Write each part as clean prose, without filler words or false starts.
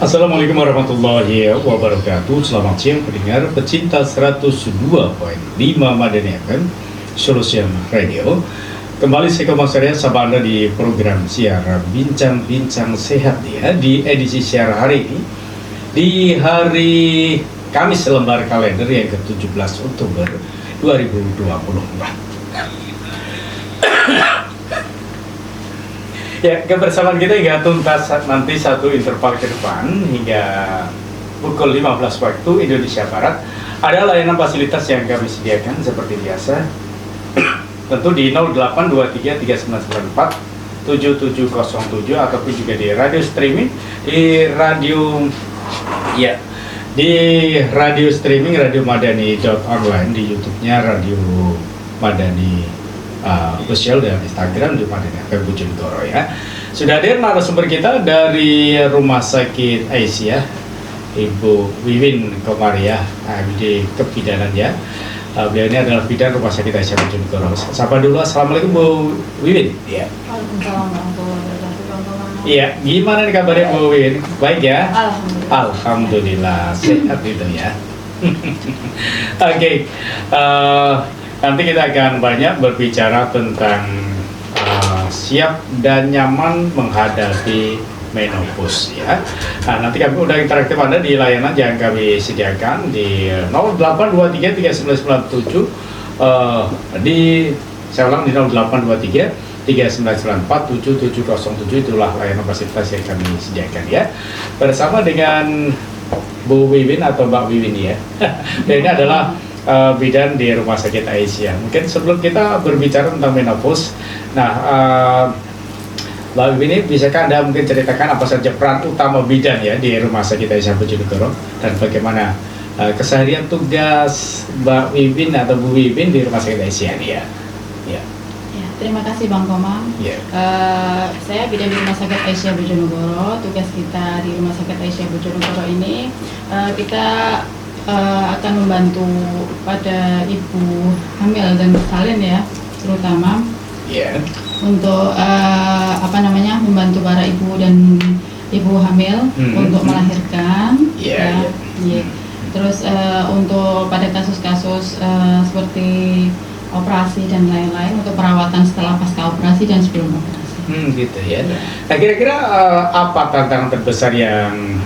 Assalamualaikum warahmatullahi wabarakatuh. Selamat siang pendengar pecinta 102.5 Madani FM Solution Radio. Kembali saya Komang Surya sapa Anda di program siaran Bincang-Bincang Sehat ya, di edisi siaran hari ini di hari Kamis lembar kalender yang ke-17 Oktober 2024. Ya, kebersamaan kita hingga tuntas nanti satu interval ke depan hingga pukul 15 waktu Indonesia Barat. Ada layanan fasilitas yang kami sediakan seperti biasa. Tentu di 08233994 7707 ataupun juga di radio streaming di radio streaming Radio Madani.online, di YouTube-nya Radio Madani official dan Instagram di Madani FM Bojonegoro ya. Sudah hadir narasumber kita dari Rumah Sakit Aisyah, Ibu Wiwin Komaria, MD Kebidanan ya. Beliau ini adalah bidan Rumah Sakit Aisyah Bojonegoro. Sapa dulu, assalamualaikum Bu Wiwin. Ya. Iya, gimana nih kabarnya Bu Wiwin? Baik ya? Alhamdulillah, sehat itu ya. Oke. Nanti kita akan banyak berbicara tentang siap dan nyaman menghadapi menopause ya. Nah, nanti kami udah interaktif Anda di layanan yang kami sediakan di 08233997 saya ulang di 08233994 7707, itulah layanan fasilitas yang kami sediakan ya. Bersama dengan Bu Wiwin atau Mbak Wiwin ya. Dan ini adalah bidan di Rumah Sakit Aisyah. Mungkin sebelum kita berbicara tentang menopause, Mbak Wiwin ini bisakah Anda mungkin ceritakan apa saja peran utama bidan ya di Rumah Sakit Aisyah Bojonegoro dan bagaimana keseharian tugas Mbak Wiwin atau Bu Wiwin di Rumah Sakit Aisyah ini ya? Ya. Terima kasih Bang Komang. Yeah. Saya bidan di Rumah Sakit Aisyah Bojonegoro. Tugas kita di Rumah Sakit Aisyah Bojonegoro ini kita akan membantu pada ibu hamil dan bersalin ya, terutama untuk membantu para ibu dan ibu hamil untuk melahirkan. Terus untuk pada kasus-kasus seperti operasi dan lain-lain, untuk perawatan setelah pasca operasi dan sebelum operasi. Gitu ya. Nah, kira-kira apa tantangan terbesar yang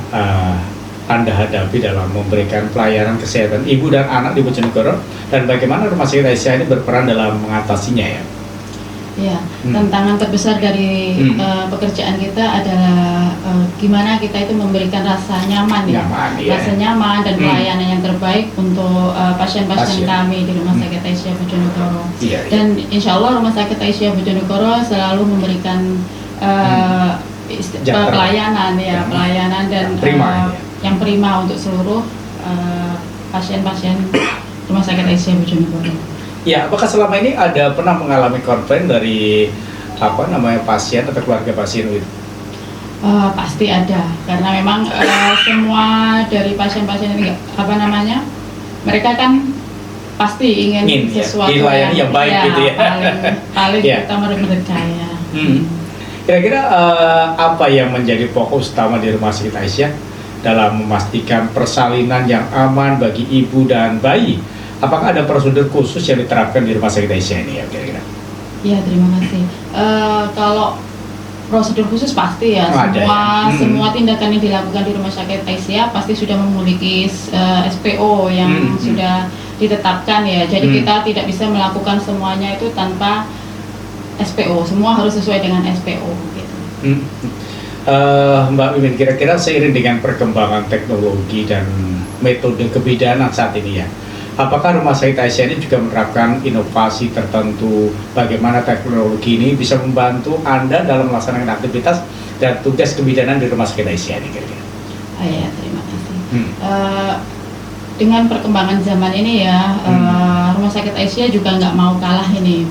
Anda hadapi dalam memberikan pelayanan kesehatan ibu dan anak di Bojonegoro, dan bagaimana Rumah Sakit Aisyah ini berperan dalam mengatasinya ya? Ya, tantangan terbesar dari pekerjaan kita adalah gimana kita itu memberikan rasa nyaman ya, rasa nyaman dan pelayanan yang terbaik untuk pasien-pasien kami di Rumah Sakit Aisyah Bojonegoro. Dan insya Allah Rumah Sakit Aisyah Bojonegoro selalu memberikan pelayanan ya, pelayanan dan yang prima untuk seluruh pasien-pasien Rumah Sakit Aisyah Bojonegoro. Ya, apakah selama ini ada pernah mengalami komplain dari pasien atau keluarga pasien itu? Pasti ada, karena memang semua dari pasien-pasien ini mereka kan pasti ingin sesuatu yang baik gitu ya. Paling kita percaya. Kira-kira apa yang menjadi fokus utama di Rumah Sakit Aisyah dalam memastikan persalinan yang aman bagi ibu dan bayi? Apakah ada prosedur khusus yang diterapkan di Rumah Sakit Aisyah ini ya kira-kira? Ya, terima kasih. Kalau prosedur khusus pasti ya, semua tindakan yang dilakukan di Rumah Sakit Aisyah pasti sudah memiliki SPO yang sudah ditetapkan ya. Jadi kita tidak bisa melakukan semuanya itu tanpa SPO. Semua harus sesuai dengan SPO gitu. Mbak Wiwin, kira-kira seiring dengan perkembangan teknologi dan metode kebidanan saat ini ya, apakah Rumah Sakit Aisyah ini juga menerapkan inovasi tertentu? Bagaimana teknologi ini bisa membantu Anda dalam melaksanakan aktivitas dan tugas kebidanan di Rumah Sakit Aisyah ini kira-kira? Ya, terima kasih. Dengan perkembangan zaman ini ya, Rumah Sakit Aisyah juga nggak mau kalah ini.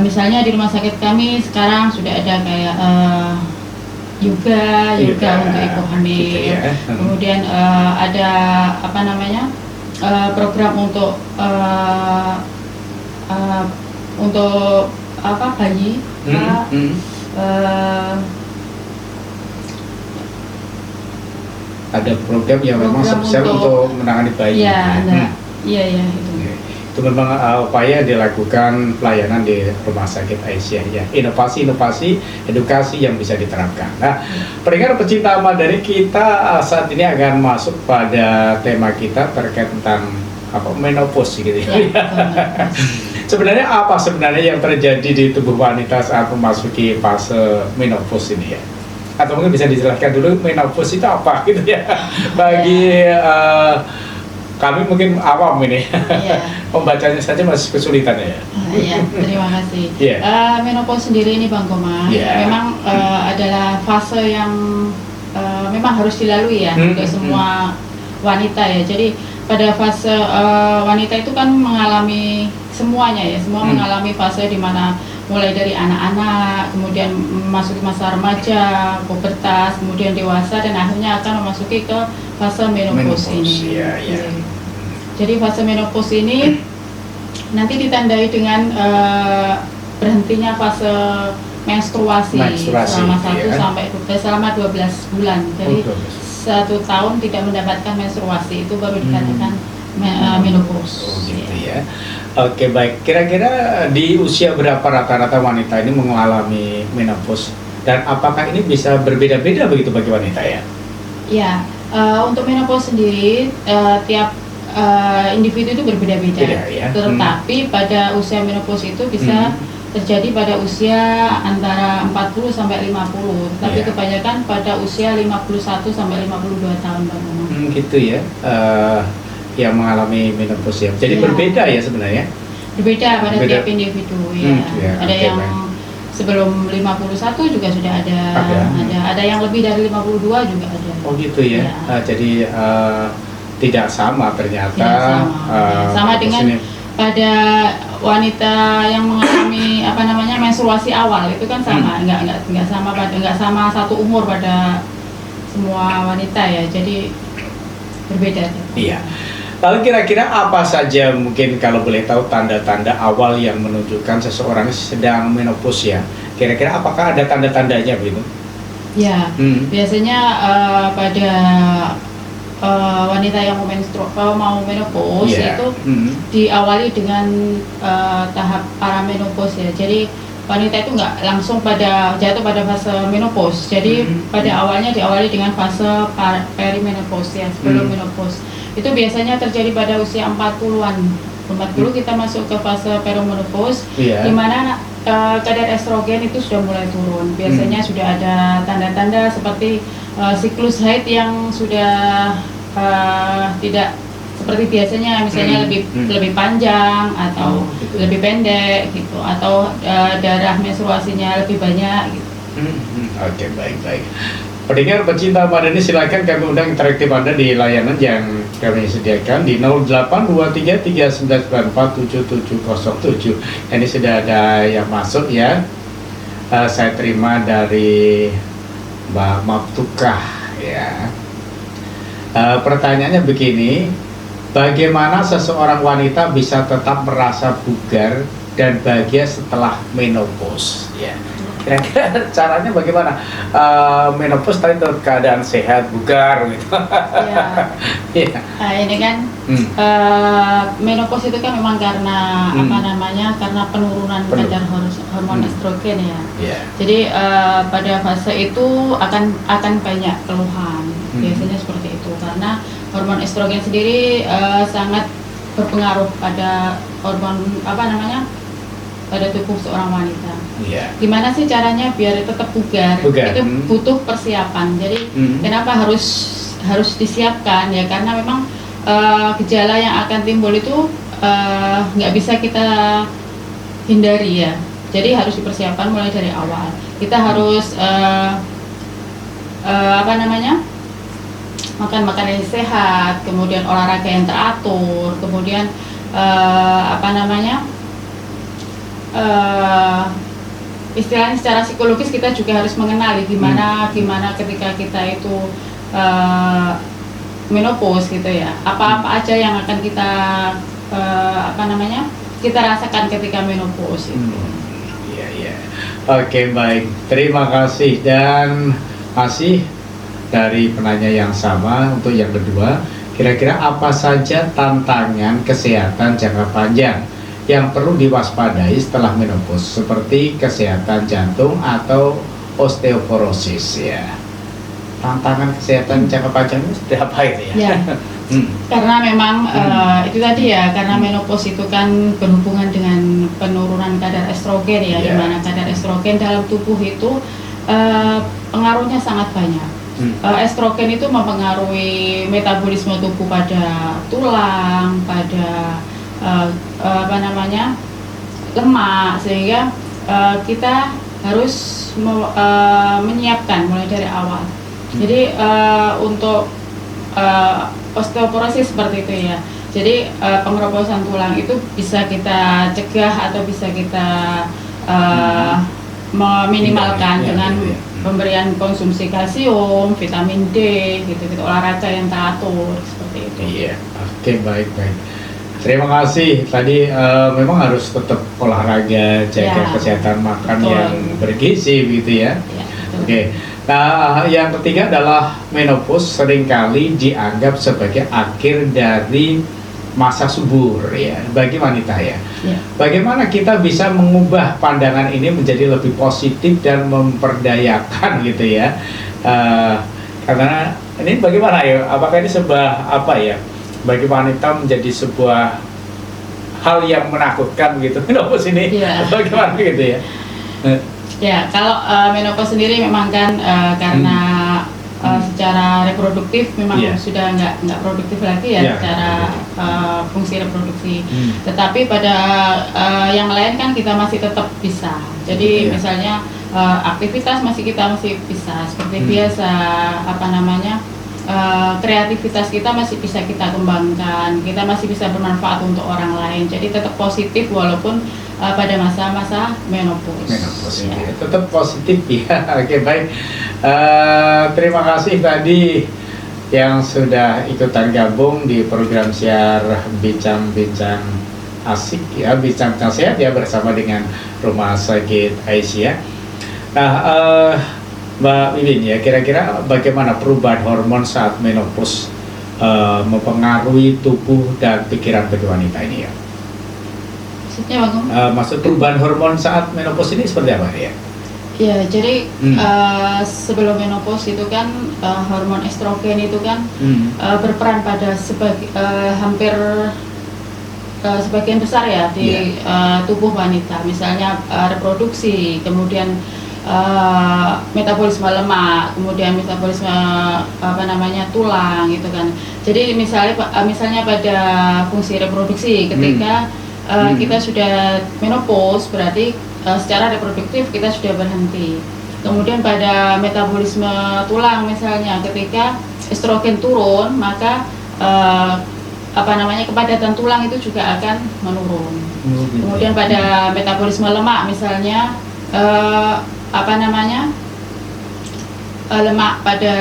Misalnya di rumah sakit kami sekarang sudah ada kayak yoga untuk ibu hamil. Gitu ya. Kemudian ada program untuk bayi. ada program yang memang Program spesial untuk menangani bayi. Iya, iya itu. Itu memang upaya dilakukan pelayanan di Rumah Sakit Aisyah ya. Inovasi-inovasi edukasi yang bisa diterapkan. Nah, pendengar pecinta Madani, kita saat ini akan masuk pada tema kita terkait tentang menopause gitu ya. Sebenarnya apa sebenarnya yang terjadi di tubuh wanita saat memasuki fase menopause ini ya? Atau mungkin bisa dijelaskan dulu menopause itu apa gitu ya? Bagi kami mungkin awam ini, membacanya saja masih kesulitan ya. Iya, terima kasih. Menopause sendiri ini Bang Komang, memang adalah fase yang memang harus dilalui ya untuk semua wanita ya. Jadi pada fase wanita itu kan mengalami semuanya ya, semua mengalami fase di mana mulai dari anak-anak, kemudian memasuki masa remaja, pubertas, kemudian dewasa, dan akhirnya akan memasuki ke fase menopause ini. Jadi fase menopause ini nanti ditandai dengan berhentinya fase menstruasi selama 12 bulan. Jadi 1 tahun tidak mendapatkan menstruasi, itu baru dikatakan menopause. Gitu ya. Oke, baik. Kira-kira di usia berapa rata-rata wanita ini mengalami menopause, dan apakah ini bisa berbeda-beda begitu bagi wanita ya? Ya, untuk menopause sendiri tiap individu itu berbeda-beda. Tetapi pada usia menopause itu bisa terjadi pada usia antara 40 sampai 50, tapi kebanyakan pada usia 51 sampai 52 tahun Bang. Gitu ya. Yang mengalami menopause ya. Jadi berbeda ya sebenarnya. Berbeda pada tiap individu ya. Ada yang sebelum 51 juga sudah ada yang lebih dari 52 juga ada. Oh gitu ya. Jadi tidak sama ternyata. Tidak sama. Sama dengan pada wanita yang mengalami menstruasi awal itu kan sama, nggak sama satu umur pada semua wanita ya. Jadi berbeda. Iya. Lalu kira-kira apa saja mungkin kalau boleh tahu tanda-tanda awal yang menunjukkan seseorang sedang menopause ya? Kira-kira apakah ada tanda-tandanya begitu? Ya, biasanya pada wanita yang mau menopause itu diawali dengan tahap paramenopause ya. Jadi wanita itu nggak langsung jatuh pada fase menopause. Jadi pada awalnya diawali dengan fase perimenopause ya, sebelum menopause. Itu biasanya terjadi pada usia 40-an. 40 kita masuk ke fase perimenopause, di mana kadar estrogen itu sudah mulai turun. Biasanya sudah ada tanda-tanda seperti siklus haid yang sudah tidak seperti biasanya, misalnya lebih panjang atau lebih pendek gitu, atau darah menstruasinya lebih banyak gitu. Oke, baik. Pendengar pecinta Madani, silakan kami undang interaktif Anda di layanan yang kami sediakan di 082339947707. Ini sudah ada yang masuk ya. Saya terima dari Mbak Maftukah ya. Pertanyaannya begini, bagaimana seseorang wanita bisa tetap merasa bugar dan bahagia setelah menopause ya? Kira-kira caranya bagaimana? Menopause tadi dalam keadaan sehat, bugar gitu. Nah, ini kan menopause itu kan memang karena karena penurunan kadar hormon estrogen ya. Jadi pada fase itu akan banyak keluhan. Biasanya seperti itu karena hormon estrogen sendiri sangat berpengaruh pada hormon pada tubuh seorang wanita. Gimana sih caranya biar tetap bugar? Itu butuh persiapan. Jadi kenapa harus disiapkan ya? Karena memang gejala yang akan timbul itu nggak bisa kita hindari ya. Jadi harus dipersiapkan mulai dari awal. Kita harus makan makanan yang sehat, kemudian olahraga yang teratur, kemudian istilahnya secara psikologis kita juga harus mengenali gimana ketika kita itu menopause gitu ya, apa aja yang akan kita kita rasakan ketika menopause itu. Oke, baik, terima kasih. Dan masih dari penanya yang sama untuk yang kedua, kira-kira apa saja tantangan kesehatan jangka panjang yang perlu diwaspadai setelah menopause seperti kesehatan jantung atau osteoporosis ya. Tantangan kesehatan jangka panjang itu seperti apa itu ya? Ya. Karena memang itu tadi ya, karena menopause itu kan berhubungan dengan penurunan kadar estrogen ya, di mana kadar estrogen dalam tubuh itu pengaruhnya sangat banyak. Estrogen itu mempengaruhi metabolisme tubuh pada tulang, pada lemak, sehingga kita harus menyiapkan mulai dari awal. Jadi untuk osteoporosis seperti itu ya. Jadi pengeroposan tulang itu bisa kita cegah atau bisa kita meminimalkan dengan pemberian konsumsi kalsium, vitamin D, gitu-gitu, olahraga yang teratur seperti itu. Iya, oke, baik. Terima kasih. Tadi memang harus tetap olahraga, jaga kesehatan makan yang bergizi, gitu ya. Oke. Nah, yang ketiga adalah menopause seringkali dianggap sebagai akhir dari masa subur ya bagi wanita ya. Bagaimana kita bisa mengubah pandangan ini menjadi lebih positif dan memperdayakan gitu ya? Karena ini bagaimana ya? Apakah ini sebuah apa ya? Bagi wanita menjadi sebuah hal yang menakutkan gitu menopause ini? Bagaimana gitu ya? Ya, kalau menopause sendiri memang kan karena secara reproduktif memang sudah nggak produktif lagi ya, secara fungsi reproduksi. Tetapi pada yang lain kan kita masih tetap bisa. Jadi misalnya aktivitas kita masih bisa seperti biasa, kreativitas kita masih bisa kita kembangkan, kita masih bisa bermanfaat untuk orang lain. Jadi tetap positif walaupun pada masa-masa menopause. Ya. Tetap positif ya. Oke, baik. Terima kasih tadi yang sudah ikutan gabung di program siar bincang-bincang asik ya, bincang-bincang sehat ya bersama dengan Rumah Sakit Aisyah. Nah, Mbak Wiwin ya, kira-kira bagaimana perubahan hormon saat menopause mempengaruhi tubuh dan pikiran bagi wanita ini ya? Maksudnya maksud perubahan hormon saat menopause ini seperti apa ya? Ya, jadi sebelum menopause itu kan hormon estrogen itu kan berperan pada hampir sebagian besar ya di tubuh wanita. Misalnya reproduksi, kemudian metabolisme lemak, kemudian metabolisme tulang gitu kan. Jadi misalnya pada fungsi reproduksi ketika kita sudah menopause berarti secara reproduktif kita sudah berhenti. Kemudian pada metabolisme tulang misalnya ketika estrogen turun maka kepadatan tulang itu juga akan menurun. Kemudian pada metabolisme lemak misalnya lemak pada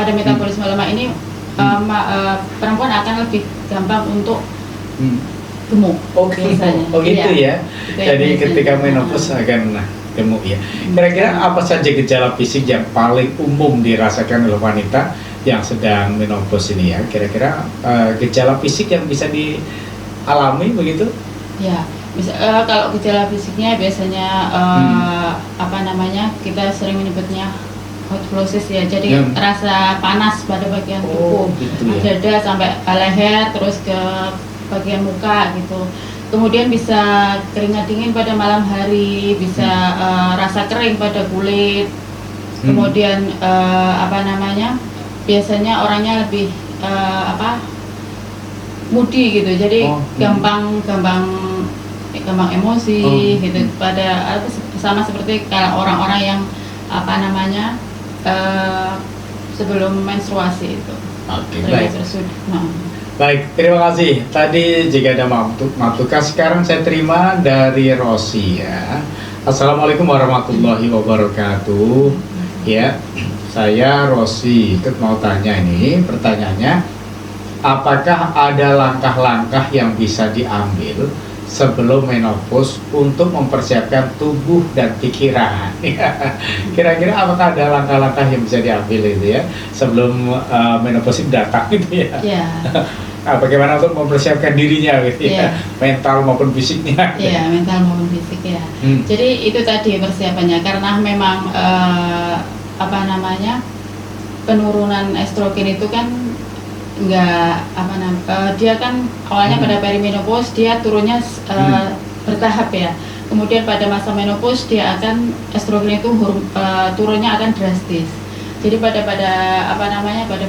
metabolisme lemak ini perempuan akan lebih gampang untuk gemuk. Gitu ya. Jadi ketika menopause akan gemuk ya. Kira-kira apa saja gejala fisik yang paling umum dirasakan oleh wanita yang sedang menopause ini ya? Kira-kira gejala fisik yang bisa dialami begitu? Ya, kalau gejala fisiknya biasanya kita sering menyebutnya hot flushes ya. Jadi rasa panas pada bagian tubuh, dada sampai leher terus ke bagian muka gitu. Kemudian bisa keringat dingin pada malam hari, bisa rasa kering pada kulit. Kemudian biasanya orangnya lebih moody gitu. Jadi gampang emosi gitu. Pada sama seperti kalau orang-orang yang sebelum menstruasi itu. Baik. Baik, terima kasih. Tadi jika ada masukan, sekarang saya terima dari Rosi ya. Assalamualaikum warahmatullahi wabarakatuh. Ya, saya Rosi. Ikut mau tanya ini, pertanyaannya, apakah ada langkah-langkah yang bisa diambil sebelum menopause untuk mempersiapkan tubuh dan pikiran. Kira-kira apakah ada langkah-langkah yang bisa diambil itu ya sebelum menopause itu datang gitu ya? Ya, Bagaimana untuk mempersiapkan dirinya gitu ya, mental maupun fisiknya. ya mental maupun fisik ya. Jadi itu tadi persiapannya karena memang apa namanya penurunan estrogen itu kan dia kan awalnya pada perimenopause dia turunnya bertahap ya. Kemudian pada masa menopause dia akan estrogen itu turunnya akan drastis. Jadi pada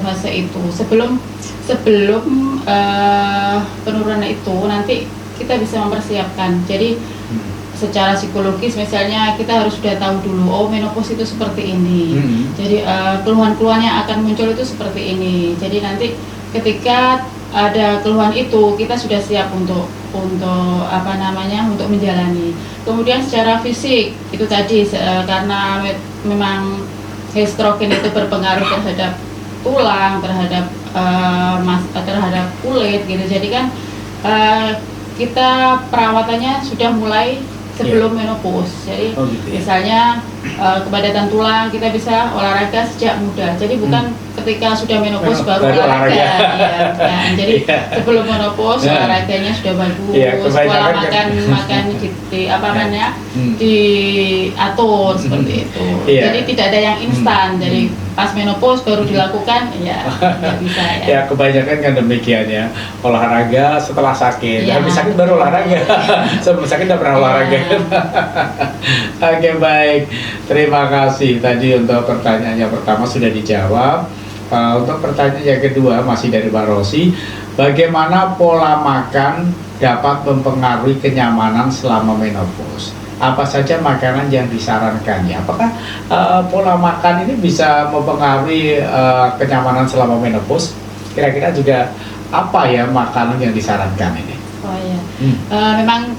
fase itu sebelum penurunan itu nanti kita bisa mempersiapkan. Jadi secara psikologis misalnya kita harus sudah tahu dulu menopause itu seperti ini. Jadi keluhan-keluhan yang akan muncul itu seperti ini. Jadi nanti ketika ada keluhan itu kita sudah siap untuk menjalani. Kemudian secara fisik itu tadi karena memang estrogen itu berpengaruh terhadap tulang, terhadap kulit gitu. Jadi kan kita perawatannya sudah mulai sebelum menopause. Jadi misalnya kepadatan tulang kita bisa olahraga sejak muda. Jadi bukan ketika sudah menopause baru olahraga. Ya. Jadi sebelum menopause olahraganya sudah bagus. Pola makan diatur seperti itu. Jadi tidak ada yang instan. Jadi pas menopause baru dilakukan nggak bisa ya. Ya kebanyakan kan demikian ya, olahraga setelah sakit. Habis sakit baru olahraga. Sebelum sakit tidak pernah olahraga. Oke, baik. Terima kasih tadi untuk pertanyaan yang pertama sudah dijawab. Untuk pertanyaan yang kedua masih dari Mbak Rosi, bagaimana pola makan dapat mempengaruhi kenyamanan selama menopause? Apa saja makanan yang disarankan ya? Apakah pola makan ini bisa mempengaruhi kenyamanan selama menopause? Kira-kira juga apa ya makanan yang disarankan ini? Oh iya, memang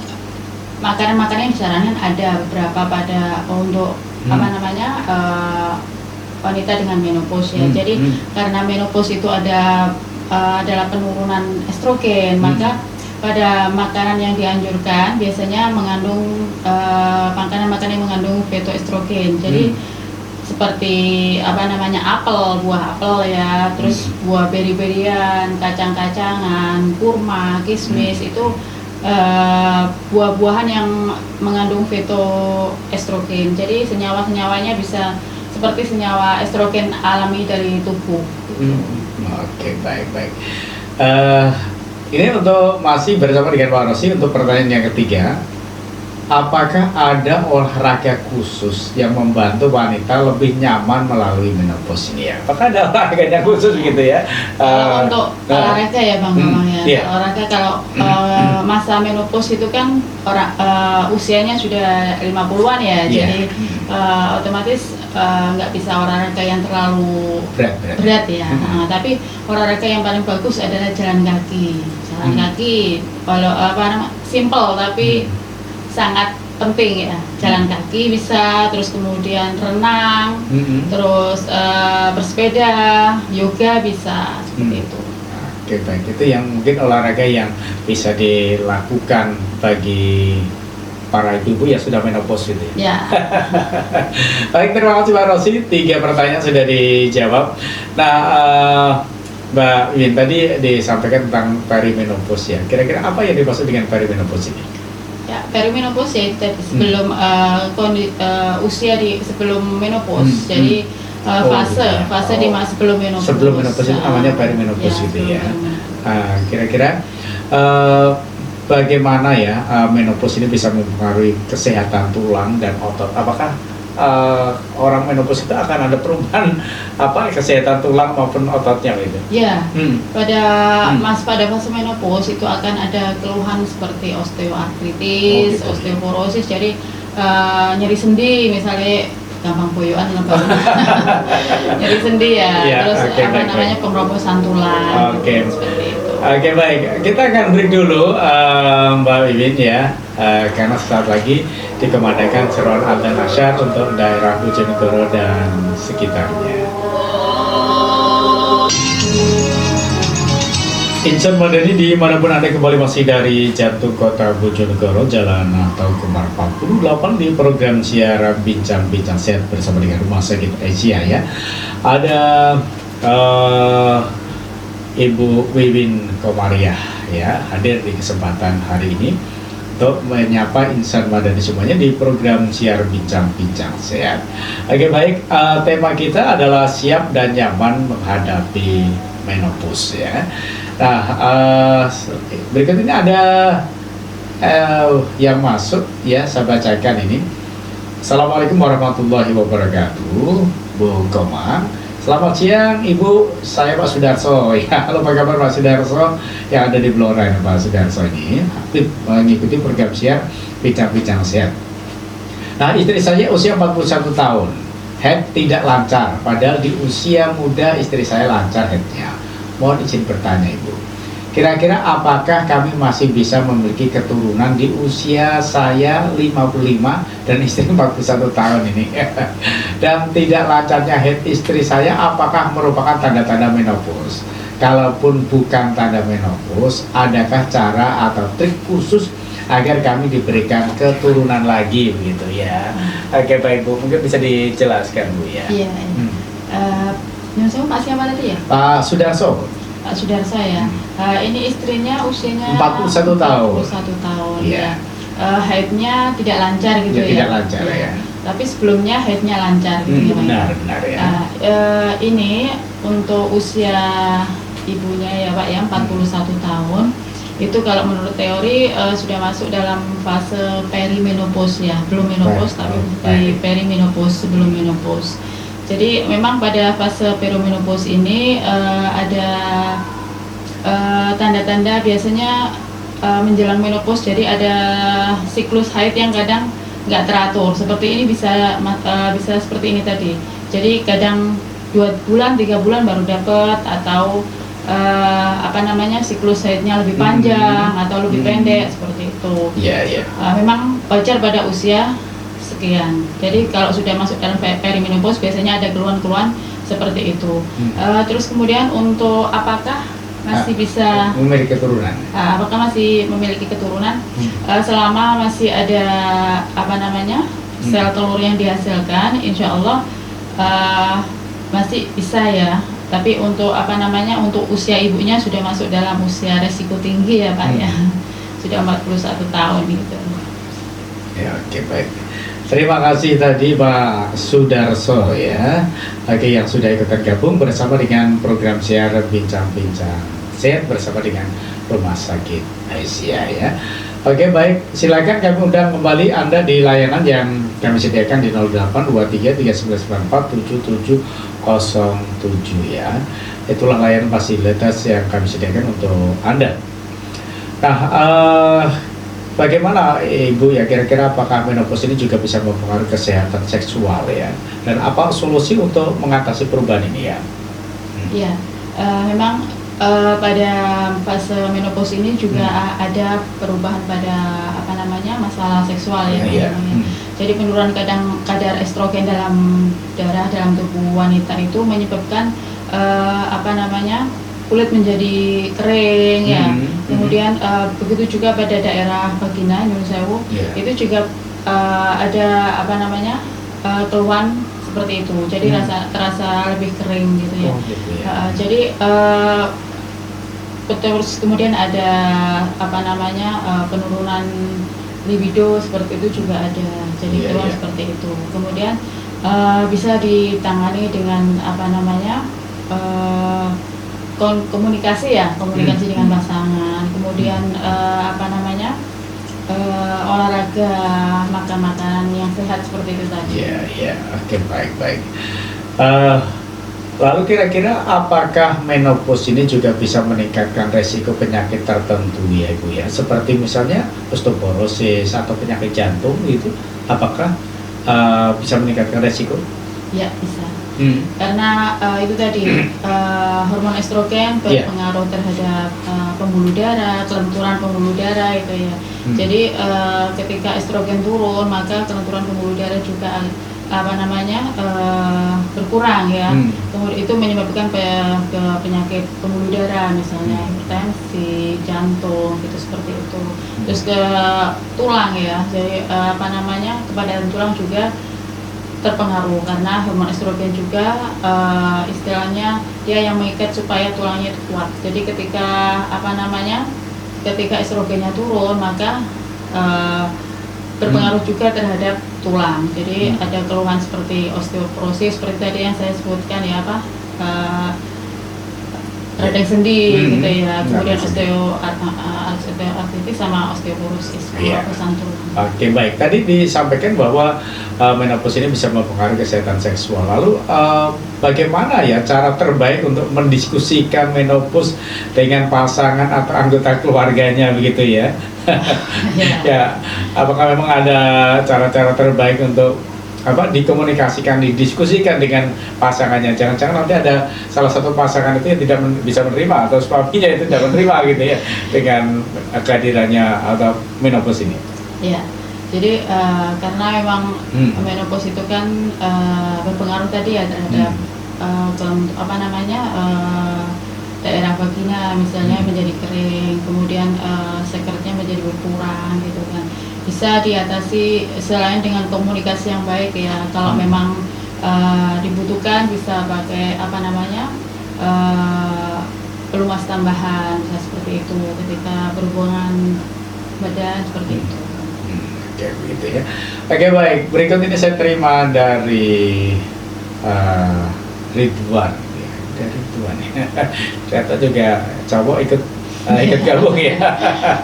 makanan-makanan yang disarankan ada beberapa untuk wanita dengan menopause ya. Jadi karena menopause itu adalah penurunan estrogen, maka pada makanan yang dianjurkan biasanya mengandung makanan-makanan yang mengandung fitoestrogen. Jadi seperti buah apel ya, terus buah beri-berian, kacang-kacangan, kurma, kismis itu buah-buahan yang mengandung fitoestrogen. Jadi senyawa-senyawanya bisa seperti senyawa estrogen alami dari tubuh. Oke, baik. Ini untuk masih bersama dengan Pak Rosi untuk pertanyaan yang ketiga. Apakah ada olahraga khusus yang membantu wanita lebih nyaman melalui menopause ini ya? Apakah ada olahraganya khusus gitu ya? Kalau untuk olahraga ya Bang Mamang ya. Olahraga kalau masa menopause itu kan usianya sudah 50-an ya. Jadi otomatis nggak bisa olahraga yang terlalu berat ya. Tapi olahraga yang paling bagus adalah jalan kaki. Jalan kaki kalau simple tapi sangat penting ya. Jalan kaki bisa, terus kemudian renang, terus bersepeda, yoga bisa seperti itu. Oke, baik. Itu yang mungkin olahraga yang bisa dilakukan bagi para ibu yang sudah menopause itu ya. Baik, terima kasih Mbak Rosi. 3 pertanyaan sudah dijawab. Nah, Mbak Win tadi disampaikan tentang perimenopause ya. Kira-kira apa yang dimaksud dengan perimenopause ini? Ya, perimenopause ya tadi sebelum usia sebelum menopause. Jadi fase di masa sebelum menopause. Sebelum menopause itu namanya perimenopause gitu ya. Kira-kira bagaimana ya menopause ini bisa mempengaruhi kesehatan tulang dan otot? Apakah orang menopause itu akan ada perubahan kesehatan tulang maupun ototnya gitu? Ya, pada fase menopause itu akan ada keluhan seperti osteoartritis, osteoporosis, jadi nyeri sendi misalnya, gampang boyoan nyeri sendi ya, terus pengerombosan tulang, seperti itu. Oke, baik, kita akan break dulu Mbak Wiwin ya, karena sesaat lagi dikumandangkan seruan Adzan Asyar untuk daerah Bojonegoro dan sekitarnya. Insan Madani dimanapun Anda kembali masih dari Jatuh Kota Bojonegoro, Jalan Natal Kembar 48 di program siaran Bincang-Bincang Sehat bersama dengan Rumah Sakit Asia ya. Ada Ibu Wiwin Komariah ya hadir di kesempatan hari ini untuk menyapa insan Madani semuanya di program siar Bincang-Bincang Sehat. Oke baik, tema kita adalah siap dan nyaman menghadapi menopause ya. Nah, berikut ini ada yang masuk ya, saya bacakan ini. Assalamualaikum warahmatullahi wabarakatuh, Bu Komang. Selamat siang Ibu, saya Pak Sudarso ya. Halo, apa kabar Pak Sudarso yang ada di Blora ini? Pak Sudarso ini aktif mengikuti program siar Bincang-Bincang Sehat. Nah, istri saya usia 41 tahun, head tidak lancar, padahal di usia muda istri saya lancar headnya. Mohon izin bertanya Ibu, kira-kira apakah kami masih bisa memiliki keturunan di usia saya 55 dan istri 41 tahun ini? Dan tidak lancarnya head istri saya apakah merupakan tanda-tanda menopause? Kalaupun bukan tanda menopause, adakah cara atau trik khusus agar kami diberikan keturunan lagi begitu ya? Oke baik Bu, mungkin bisa dijelaskan Bu ya. Iya. Saya Pak siapa tadi ya? Pak Sudarso. Pak Sudarso ya. Ini istrinya usianya 41 tahun. 41 tahun Iya. ya. Haidnya tidak lancar gitu ya. Tidak lancar ya. Tapi sebelumnya haidnya lancar gitu ya. Benar ya. Ini untuk usia ibunya ya Pak ya 41 tahun. Itu kalau menurut teori sudah masuk dalam fase perimenopause ya. Belum menopause tapi di perimenopause, sebelum menopause. Jadi memang pada fase perimenopause ini ada tanda-tanda biasanya menjelang menopause. Jadi ada siklus haid yang kadang nggak teratur. Seperti ini bisa seperti ini tadi. Jadi kadang 2 bulan, 3 bulan baru dapat, atau siklus haidnya lebih panjang atau lebih pendek seperti itu. Iya. Memang wajar pada usia sekian. Jadi kalau sudah masuk dalam perimenopause biasanya ada keluhan-keluhan seperti itu. Terus kemudian untuk apakah masih bisa memiliki keturunan? Apakah masih memiliki keturunan? Selama masih ada sel telur yang dihasilkan, insya Allah masih bisa ya. Tapi untuk untuk usia ibunya sudah masuk dalam usia resiko tinggi ya Pak ya. Sudah 41 tahun gitu. Ya, oke baik. Terima kasih tadi Pak Sudarso ya, bagi yang sudah ikutan gabung bersama dengan program siar Bincang-Bincang Sehat bersama dengan Rumah Sakit Asia ya. Oke baik, silakan kami undang kembali Anda di layanan yang kami sediakan di 082339477707 ya. Itulah layanan fasilitas yang kami sediakan untuk Anda. Nah, bagaimana Ibu ya, kira-kira apakah menopause ini juga bisa mempengaruhi kesehatan seksual ya? Dan apa solusi untuk mengatasi perubahan ini ya? Iya, memang pada fase menopause ini juga ada perubahan pada masalah seksual ya. Jadi penurunan kadar estrogen dalam darah dalam tubuh wanita itu menyebabkan kulit menjadi kering ya. Kemudian begitu juga pada daerah vagina nyun sewu itu juga ada keluhan seperti itu. Jadi terasa lebih kering gitu ya. Jadi terus kemudian ada penurunan libido seperti itu juga ada. Jadi keluhan seperti itu. Kemudian bisa ditangani dengan komunikasi dengan pasangan, kemudian olahraga, makan makanan yang sehat seperti itu tadi. Iya, oke baik. Lalu kira-kira apakah menopause ini juga bisa meningkatkan resiko penyakit tertentu ya Ibu ya, seperti misalnya osteoporosis atau penyakit jantung gitu, apakah bisa meningkatkan resiko? Ya bisa. Karena itu tadi hormon estrogen berpengaruh terhadap pembuluh darah, kelenturan pembuluh darah itu ya. Jadi ketika estrogen turun maka kelenturan pembuluh darah juga berkurang ya. Kemudian itu menyebabkan ke penyakit pembuluh darah misalnya hipertensi, jantung gitu seperti itu. Terus ke tulang ya. Jadi kepada tulang juga terpengaruh karena hormon estrogen juga istilahnya dia yang mengikat supaya tulangnya itu kuat. Jadi ketika estrogennya turun maka berpengaruh juga terhadap tulang. Jadi ada keluhan seperti osteoporosis seperti tadi yang saya sebutkan ya radang sendi gitu ya. Kemudian osteoartritis sama osteoporosis perubahan tulang. Oke, baik. Tadi disampaikan bahwa menopause ini bisa mempengaruhi kesehatan seksual. Lalu bagaimana ya cara terbaik untuk mendiskusikan menopause dengan pasangan atau anggota keluarganya begitu ya? Ya, apakah memang ada cara-cara terbaik untuk dikomunikasikan, didiskusikan dengan pasangannya? Jangan-jangan nanti ada salah satu pasangan itu yang tidak bisa menerima atau suaminya itu tidak menerima gitu ya dengan kehadirannya atau menopause ini. Ya, jadi karena memang menopause itu kan berpengaruh tadi ya terhadap daerah vagina misalnya menjadi kering, kemudian sekretnya menjadi berkurang gitu kan. Bisa diatasi selain dengan komunikasi yang baik ya. Kalau memang dibutuhkan bisa pakai pelumas tambahan bisa seperti itu ketika berhubungan badan seperti itu. Oke, begitu ya. Oke, baik. Berikut ini saya terima dari Ridwan. Dari Ridwan ya. Ternyata juga cowok ikut gabung ya.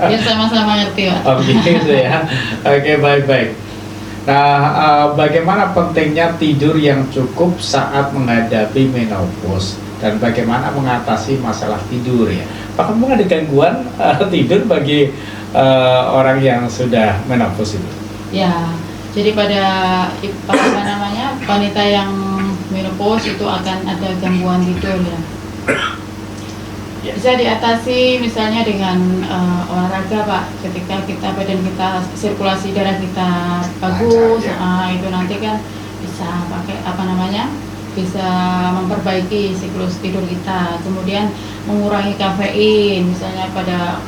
Biar sama-sama ngerti Pak. Oh gitu ya. Oke, baik-baik. Nah, bagaimana pentingnya tidur yang cukup saat menghadapi menopause dan bagaimana mengatasi masalah tidur ya? Apakah memang ada gangguan tidur bagi orang yang sudah menopause itu? Ya, jadi pada wanita yang menopause itu akan ada gangguan tidur ya. Bisa diatasi misalnya dengan olahraga Pak. Ketika badan kita sirkulasi darah kita bagus, itu nanti kan bisa pakai bisa memperbaiki siklus tidur kita. Kemudian mengurangi kafein misalnya pada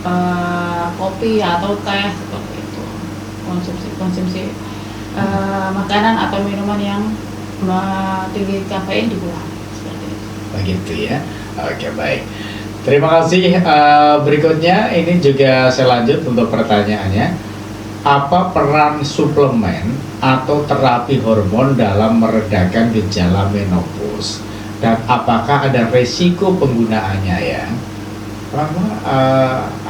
kopi atau teh seperti itu. Konsumsi makanan atau minuman yang tinggi kafein dikurangi seperti itu. Begitu ya. Oke, baik. Terima kasih. Berikutnya ini juga saya lanjut untuk pertanyaannya. Apa peran suplemen atau terapi hormon dalam meredakan gejala menopause? Dan apakah ada resiko penggunaannya ya? Karena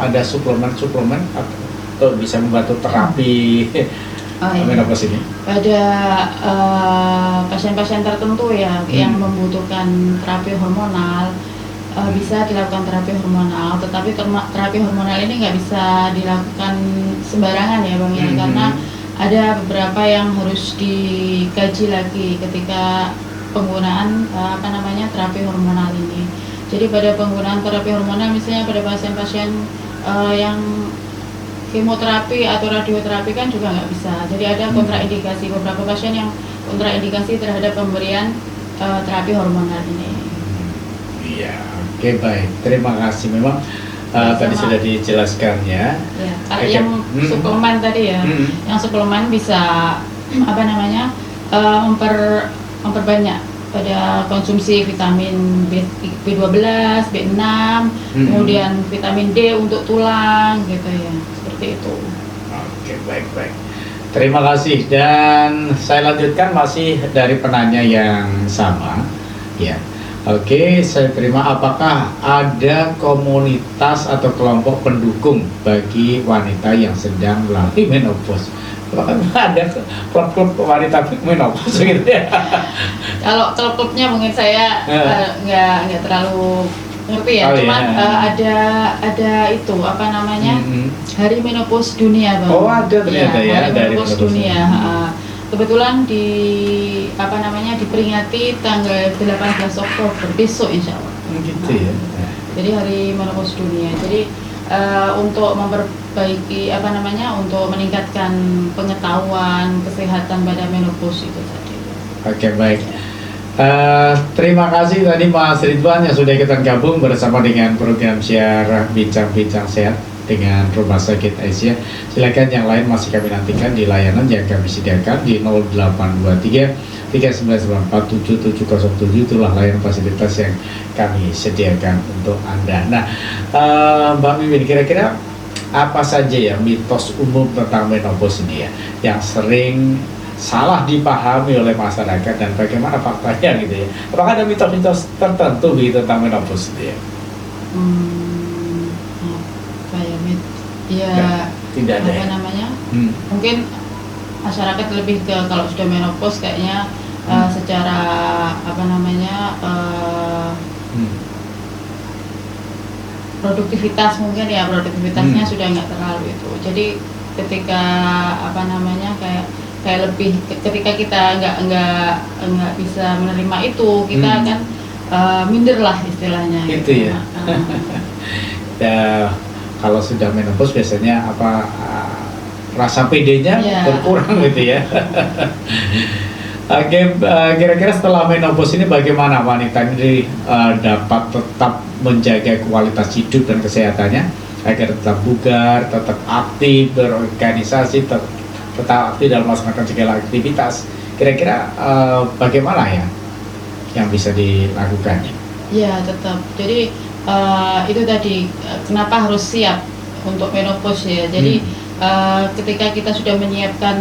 ada suplemen atau bisa membantu terapi menopause ini? Pada pasien-pasien tertentu ya yang membutuhkan terapi hormonal, bisa dilakukan terapi hormonal, tetapi terapi hormonal ini nggak bisa dilakukan sembarangan ya Bang ya, karena ada beberapa yang harus dikaji lagi ketika penggunaan terapi hormonal ini. Jadi pada penggunaan terapi hormonal misalnya pada pasien-pasien yang kemoterapi atau radioterapi kan juga nggak bisa. Jadi ada kontraindikasi, beberapa pasien yang kontraindikasi terhadap pemberian terapi hormonal ini. Iya. Oke, baik, terima kasih. Memang tadi sudah dijelaskan ya. Yang suplemen tadi ya, yang suplemen bisa memperbanyak pada konsumsi vitamin B12, B6, kemudian vitamin D untuk tulang gitu ya, seperti itu. Oke, baik. Terima kasih, dan saya lanjutkan masih dari penanya yang sama ya. Oke, saya terima. Apakah ada komunitas atau kelompok pendukung bagi wanita yang sedang melalui menopause? Apakah ada klub-klub wanita menopause gitu ya? Kalau klub-klubnya mungkin saya nggak terlalu ngerti ya. Cuman ada itu Hari Menopause Dunia Bang. Oh, ada ternyata ya, Hari Menopause Dunia. Kebetulan diperingati tanggal 18 Oktober besok insya Allah. Gitu ya. Jadi Hari Menopause Dunia. Jadi untuk memperbaiki untuk meningkatkan pengetahuan kesehatan pada menopause itu tadi. Oke, baik. Terima kasih tadi Mas Ridwan yang sudah ikutan gabung bersama dengan program siar Bincang-Bincang Sehat dengan Rumah Sakit Aisyah. Silakan yang lain masih kami nantikan di layanan yang kami sediakan di 0823 39947707. Itulah layanan fasilitas yang kami sediakan untuk Anda. Nah, Mbak Mimin, kira-kira apa saja ya mitos umum tentang menopause ini ya yang sering salah dipahami oleh masyarakat dan bagaimana faktanya gitu ya? Apakah ada mitos-mitos tertentu gitu tentang menopause itu ya? Apa ya ya tidak ada apa ya? namanya? Mungkin masyarakat lebih ke kalau sudah menopause kayaknya secara apa namanya produktivitas mungkin ya produktivitasnya sudah nggak terlalu itu. Jadi ketika apa namanya kayak lebih ketika kita nggak bisa menerima itu kita akan minder lah istilahnya itu gitu. ya. Ya kalau sudah menopause biasanya apa rasa pedenya berkurang gitu ya. Oke, kira-kira setelah menopause ini bagaimana wanita ini dapat tetap menjaga kualitas hidup dan kesehatannya agar tetap bugar, tetap aktif berorganisasi, tetap aktif dalam melaksanakan segala aktivitas. Kira-kira bagaimana ya yang bisa dilakukan? Ya tetap. Jadi itu tadi kenapa harus siap untuk menopause ya. Jadi ketika kita sudah menyiapkan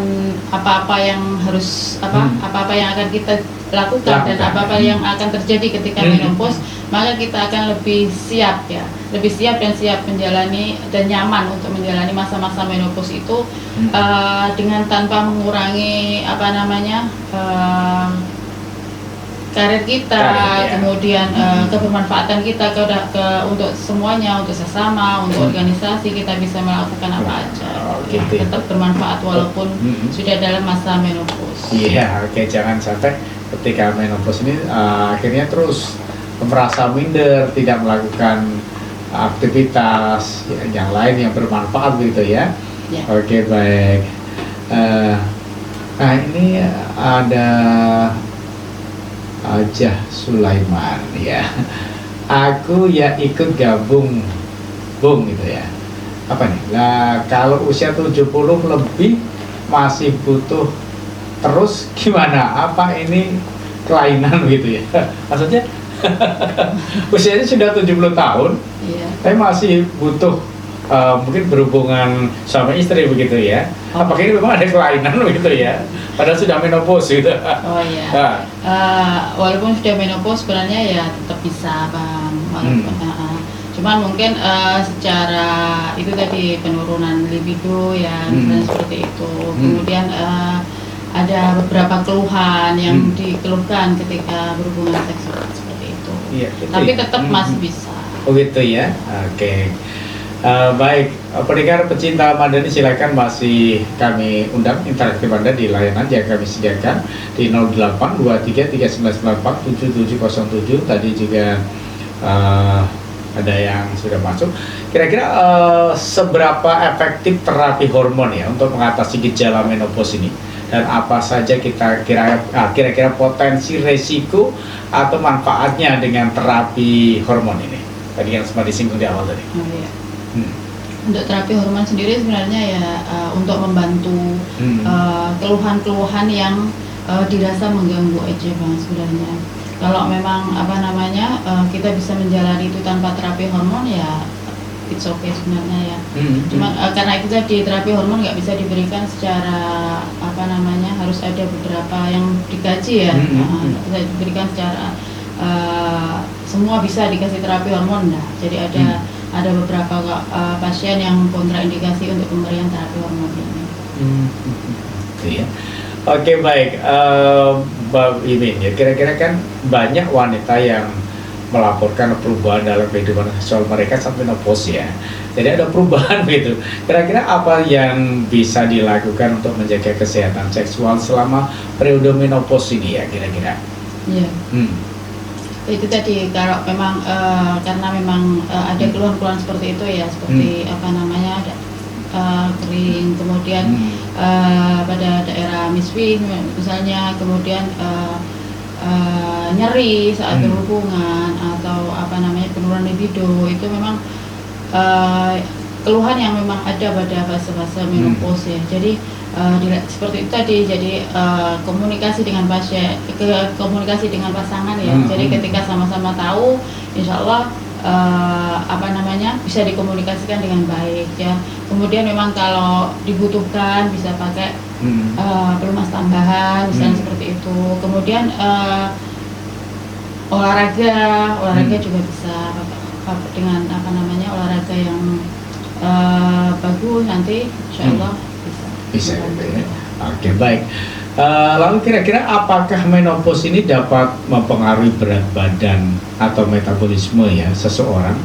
apa-apa yang harus apa-apa yang akan kita lakukan dan apa-apa yang akan terjadi ketika menopause, maka kita akan lebih siap ya, lebih siap dan siap menjalani dan nyaman untuk menjalani masa-masa menopause itu dengan tanpa mengurangi apa namanya karir kita, kemudian kebermanfaatan kita untuk semuanya, untuk sesama, untuk organisasi kita bisa melakukan apa aja. Gitu. Tetap bermanfaat walaupun sudah dalam masa menopause. Iya, oke, jangan sampai ketika menopause ini akhirnya terus merasa minder, tidak melakukan aktivitas yang lain yang bermanfaat gitu ya. Oke, baik. Nah ini ada Ajah Sulaiman ya. Aku ya ikut gabung Bung gitu ya. Apa nih? Nah, kalau usia 70 lebih masih butuh terus gimana? Apa ini kelainan gitu ya? Maksudnya usianya sudah 70 tahun, tapi masih butuh mungkin berhubungan sama istri begitu ya. Apakah ini memang ada kelainan begitu ya? Padahal sudah menopause gitu. Oh iya. Walaupun sudah menopause sebenarnya ya tetap bisa Bang. Cuman mungkin secara itu tadi penurunan libido ya dan seperti itu. Kemudian ada beberapa keluhan yang dikeluhkan ketika berhubungan seksual seperti itu. Iya, tapi tetap masih bisa. Oh gitu ya. Oke. Baik, pendengar pecinta Madani, silakan masih kami undang interaktif Anda di layanan yang kami sediakan di 082339947707. Tadi juga ada yang sudah masuk. Kira-kira seberapa efektif terapi hormon ya untuk mengatasi gejala menopause ini, dan apa saja kita kira-kira potensi resiko atau manfaatnya dengan terapi hormon ini? Tadi yang sempat disinggung di awal tadi. Oh, iya. Untuk terapi hormon sendiri sebenarnya ya untuk membantu keluhan-keluhan yang dirasa mengganggu aja Bang sebenarnya. Kalau memang apa namanya kita bisa menjalani itu tanpa terapi hormon ya it's okay sebenarnya ya. Cuma karena itu tadi terapi hormon nggak bisa diberikan secara apa namanya, harus ada beberapa yang dikaji ya, bisa diberikan secara semua bisa dikasih terapi hormon. Nah jadi ada beberapa pasien yang kontraindikasi untuk pemberian terapi hormon ini. Iya. Oke, baik, Mbak Imin ya, kira-kira kan banyak wanita yang melaporkan perubahan dalam kehidupan seksual mereka saat menopause ya. Jadi ada perubahan gitu. Kira-kira apa yang bisa dilakukan untuk menjaga kesehatan seksual selama periode menopause ini ya kira-kira? Iya. Itu tadi kalau memang karena memang ada keluhan-keluhan seperti itu ya, seperti apa namanya kering, kemudian pada daerah misfi misalnya, kemudian nyeri saat berhubungan atau penurunan libido, itu memang keluhan yang memang ada pada fase-fase menopause ya. Jadi seperti itu tadi, jadi komunikasi dengan pasien, komunikasi dengan pasangan ya. Jadi ketika sama-sama tahu, insya Allah bisa dikomunikasikan dengan baik ya. Kemudian memang kalau dibutuhkan bisa pakai pelumas tambahan misalnya seperti itu. Kemudian olahraga juga bisa dengan olahraga yang bagus, nanti insya Allah bisa gitu ya. Oke, baik. Lalu kira-kira apakah menopause ini dapat mempengaruhi berat badan atau metabolisme ya seseorang?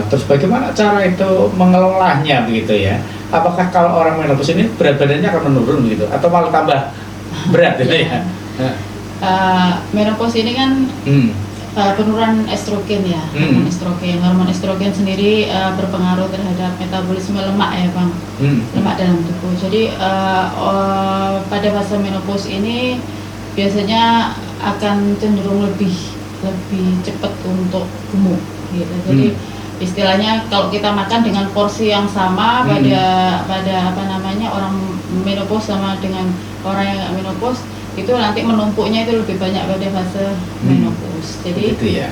Terus bagaimana cara itu mengelolanya begitu ya? Apakah kalau orang menopause ini berat badannya akan menurun begitu atau malah tambah berat gitu ya? Menopause ini kan penurunan estrogen ya. Hormon estrogen sendiri berpengaruh terhadap metabolisme lemak ya Bang, lemak dalam tubuh. Jadi pada fase menopause ini biasanya akan cenderung lebih cepat untuk gemuk gitu. Jadi istilahnya kalau kita makan dengan porsi yang sama pada orang menopause sama dengan orang yang nggak menopause, itu nanti menumpuknya itu lebih banyak pada fase menopause. Jadi gitu ya?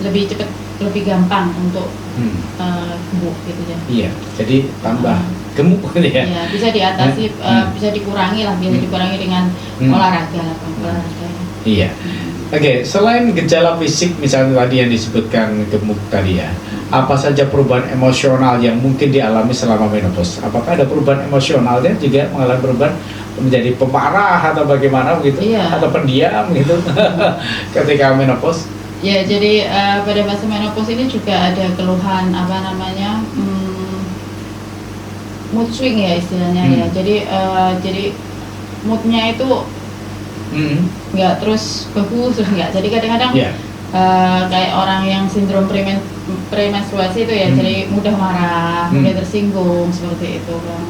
lebih cepat, lebih gampang untuk gemuk gitu ya. Iya, jadi tambah gemuk gitu ya. Iya, bisa diatasi, bisa dikurangi lah, dikurangi dengan olahraga. Iya. Oke, selain gejala fisik misalnya tadi yang disebutkan gemuk tadi ya, apa saja perubahan emosional yang mungkin dialami selama menopause? Apakah ada perubahan emosionalnya juga, mengalami perubahan menjadi pemarah atau bagaimana begitu? Iya. Atau pendiam gitu ketika menopause? Ya, jadi pada fase menopause ini juga ada keluhan mood swing ya istilahnya ya. Jadi moodnya itu nggak terus bagus terus nggak. Jadi kadang-kadang kayak orang yang sindrom premenstruasi itu ya, jadi mudah marah, mudah tersinggung seperti itu Bang.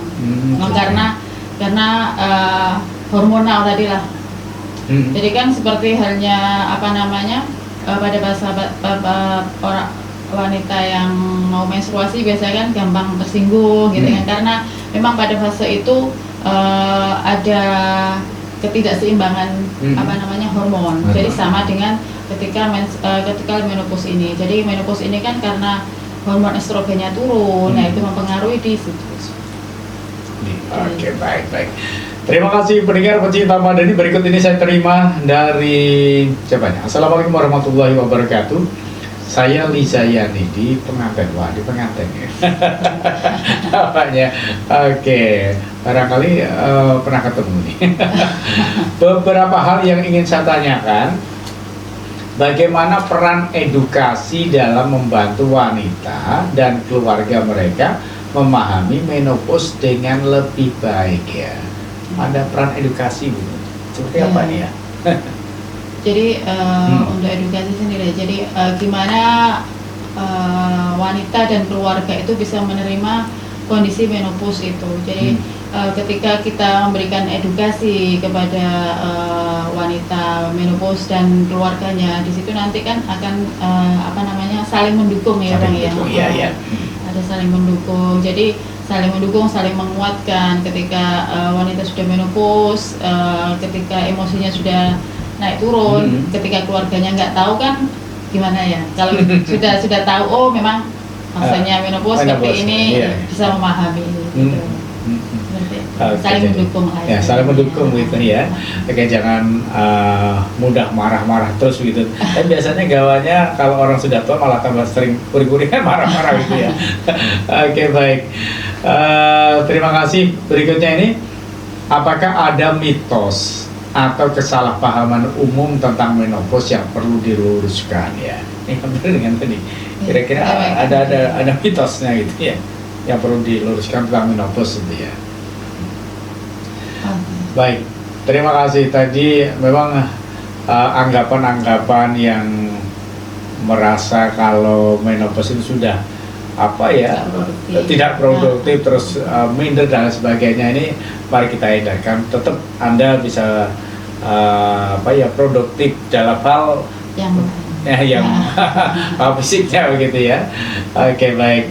Karena hormonal tadi lah. Jadi kan seperti halnya pada orang wanita yang mau menstruasi biasanya kan gampang tersinggung gitu kan, karena memang pada fase itu ada ketidakseimbangan hormon. Jadi sama dengan ketika menopause ini. Jadi menopause ini kan karena hormon estrogennya turun, nah itu mempengaruhi di situ. Oke, baik. Terima kasih pendengar pecinta Madani. Berikut ini saya terima dari siapanya. Assalamualaikum warahmatullahi wabarakatuh. Saya Liza Yani di pengantin. Wah, di pengantin ya. Apanya? Oke, barangkali pernah ketemu nih. Beberapa hal yang ingin saya tanyakan. Bagaimana peran edukasi dalam membantu wanita dan keluarga mereka memahami menopause dengan lebih baik ya? Ada peran edukasi Bu. Seperti apa nih ya? Jadi untuk edukasi sendiri, jadi gimana wanita dan keluarga itu bisa menerima kondisi menopause itu. Jadi ketika kita memberikan edukasi kepada wanita menopause dan keluarganya, di situ nanti kan akan saling mendukung ya Bang ya. Iya. Ada saling mendukung. Jadi saling mendukung, saling menguatkan ketika wanita sudah menopause, ketika emosinya sudah naik turun, ketika keluarganya nggak tahu kan gimana ya. Kalau sudah tahu, oh memang masanya menopause seperti ini, bisa memahami gitu. Saling mendukung lah ya. Saling mendukung gitu ya. Oke, jangan mudah marah-marah terus gitu. Dan biasanya gawanya kalau orang sudah tua malah tambah sering kuring-kuringan marah-marah gitu ya. Oke, baik. Terima kasih. Berikutnya ini, apakah ada mitos atau kesalahpahaman umum tentang menopause yang perlu diluruskan ya? Ini hampir dengan tadi. Kira-kira ada mitosnya gitu ya, yang perlu diluruskan tentang menopause itu ya. Baik, terima kasih. Tadi memang anggapan-anggapan yang merasa kalau menopause itu sudah apa ya, tidak produktif terus minder dan sebagainya. Ini mari kita hindarkan. Tetap Anda bisa apa ya, produktif dalam hal yang fisiknya begitu ya. Oke, baik.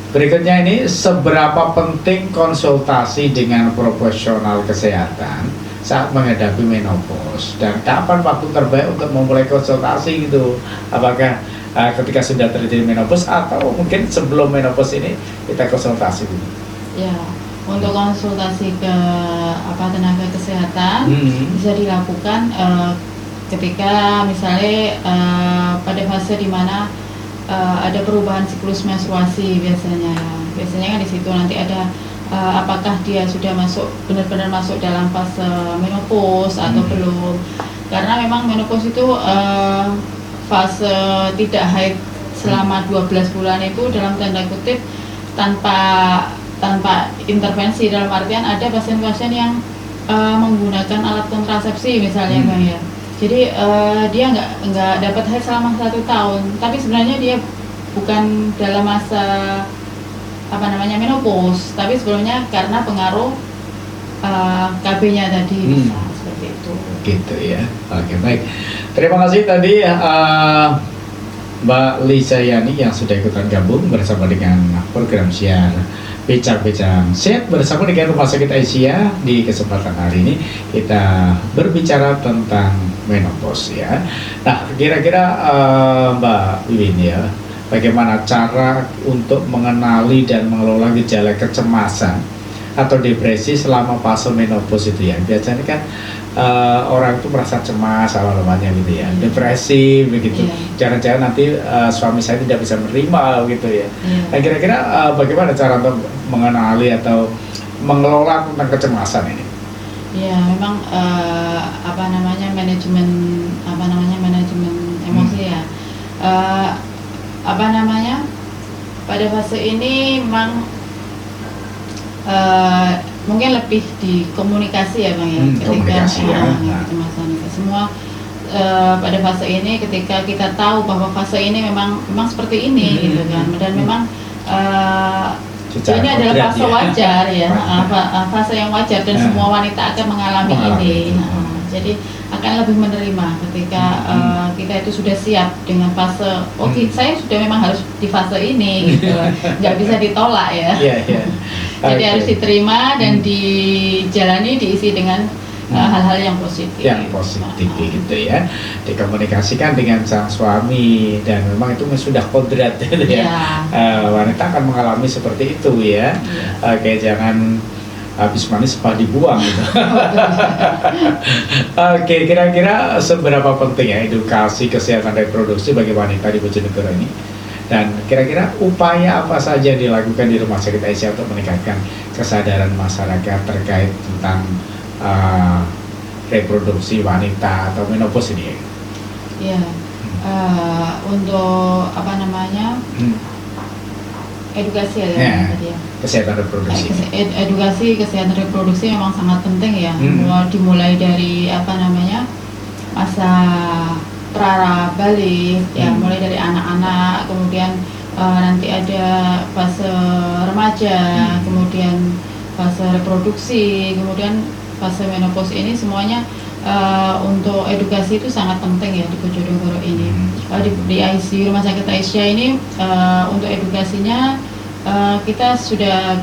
Berikutnya ini, seberapa penting konsultasi dengan profesional kesehatan saat menghadapi menopause, dan kapan waktu terbaik untuk memulai konsultasi gitu? Apakah ketika sudah terjadi menopause atau mungkin sebelum menopause ini kita konsultasi dulu? Ya, untuk konsultasi ke tenaga kesehatan bisa dilakukan ketika misalnya pada fase di mana ada perubahan siklus menstruasi biasanya kan di situ nanti ada apakah dia sudah benar-benar masuk dalam fase menopause atau belum, karena memang menopause itu fase tidak haid selama 12 bulan itu dalam tanda kutip tanpa intervensi, dalam artian ada pasien-pasien yang menggunakan alat kontrasepsi misalnya Bang ya. Jadi dia nggak dapat haid selama 1 tahun, tapi sebenarnya dia bukan dalam masa menopause, tapi sebelumnya karena pengaruh KB-nya tadi bisa seperti itu. Gitu ya. Oke, baik. Terima kasih tadi Mbak Lisa Yani yang sudah ikutan gabung bersama dengan program siar Bincang-Bincang Sehat bersama dengan Rumah Sakit Aisyah. Di kesempatan hari ini kita berbicara tentang menopause ya. Nah, kira-kira Mbak Wiwin ya, bagaimana cara untuk mengenali dan mengelola gejala kecemasan atau depresi selama fase menopause itu ya? Biasanya kan orang itu merasa cemas awal-awalnya gitu ya, depresi begitu. Jangan-jangan nanti suami saya tidak bisa menerima gitu ya. Nah, kira-kira bagaimana cara untuk mengenali atau mengelola tentang kecemasan ini? Ya, memang manajemen emosi ya. Pada fase ini memang mungkin lebih di komunikasi ya Bang ya, kecemasan semua pada fase ini, ketika kita tahu bahwa fase ini memang seperti ini gitu kan, dan memang ini adalah fase wajar ya, fase yang wajar dan semua wanita akan mengalami ini. Jadi akan lebih menerima ketika kita itu sudah siap dengan fase saya sudah memang harus di fase ini gitu. Nggak bisa ditolak ya. Jadi harus diterima dan dijalani, diisi dengan hal-hal yang positif. Gitu ya. Dikomunikasikan dengan sang suami, dan memang itu sudah kodrat gitu ya. Wanita akan mengalami seperti itu ya. Oke, jangan habis manis sepah dibuang gitu. Oke, kira-kira seberapa penting ya edukasi kesehatan reproduksi bagi wanita di Bojonegoro ini? Dan kira-kira upaya apa saja dilakukan di Rumah Sakit Aisyah untuk meningkatkan kesadaran masyarakat terkait tentang reproduksi wanita atau menopause ini? Ya, untuk edukasi ya, tadi ya. Kesehatan reproduksi. Edukasi kesehatan reproduksi memang sangat penting ya. Dimulai dari masa pra-balik ya, mulai dari anak-anak, kemudian nanti ada fase remaja, kemudian fase reproduksi, kemudian fase menopause. Ini semuanya untuk edukasi itu sangat penting ya di Bojonegoro ini. Di ICU Rumah Sakit Aisyah ini untuk edukasinya kita sudah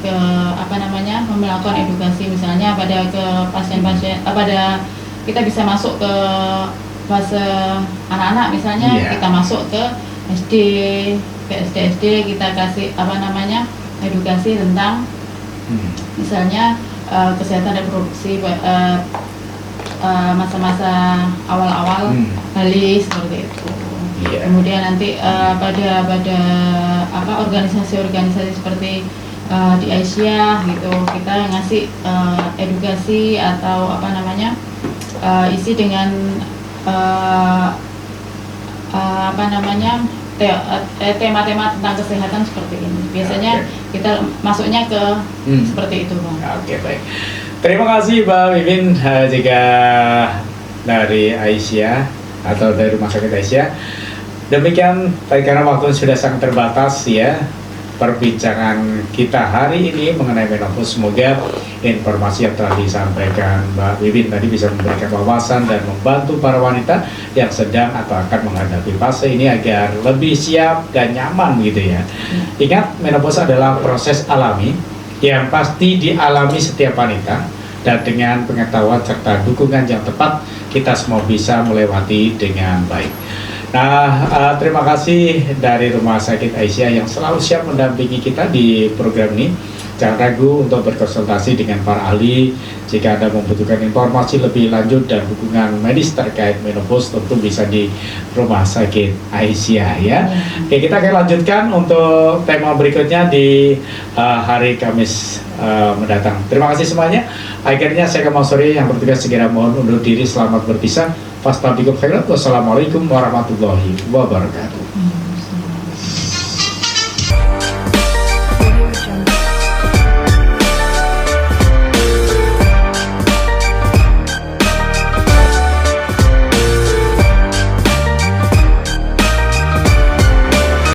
melakukan edukasi misalnya pada ke pasien-pasien, kita bisa masuk ke fase anak-anak misalnya, kita masuk ke SD, kita kasih edukasi tentang misalnya kesehatan reproduksi masa-masa awal-awal balik seperti itu. Kemudian nanti pada organisasi-organisasi seperti di Aisyah gitu, kita ngasih edukasi atau isi dengan tema-tema tentang kesehatan seperti ini. Biasanya kita masuknya ke seperti itu Bang. Oke, baik. Terima kasih Mbak Wiwin jika dari Aisyah atau dari Rumah Sakit Aisyah. Demikian, karena waktu sudah sangat terbatas ya, perbincangan kita hari ini mengenai menopause. Semoga informasi yang telah disampaikan Mbak Wiwin tadi bisa memberikan wawasan dan membantu para wanita yang sedang atau akan menghadapi fase ini agar lebih siap dan nyaman gitu ya. Ingat, menopause adalah proses alami yang pasti dialami setiap wanita, dan dengan pengetahuan serta dukungan yang tepat, kita semua bisa melewati dengan baik. Nah, terima kasih dari Rumah Sakit Aisyah yang selalu siap mendampingi kita di program ini. Jangan ragu untuk berkonsultasi dengan para ahli jika Anda membutuhkan informasi lebih lanjut dan dukungan medis terkait menopause, tentu bisa di Rumah Sakit Aisyah ya. Oke, kita akan lanjutkan untuk tema berikutnya di hari Kamis mendatang. Terima kasih semuanya. Akhirnya saya Kamal Sore yang bertugas segera mohon undur diri, selamat berpisah. Fastabiqul khairat. Wassalamualaikum warahmatullahi wabarakatuh.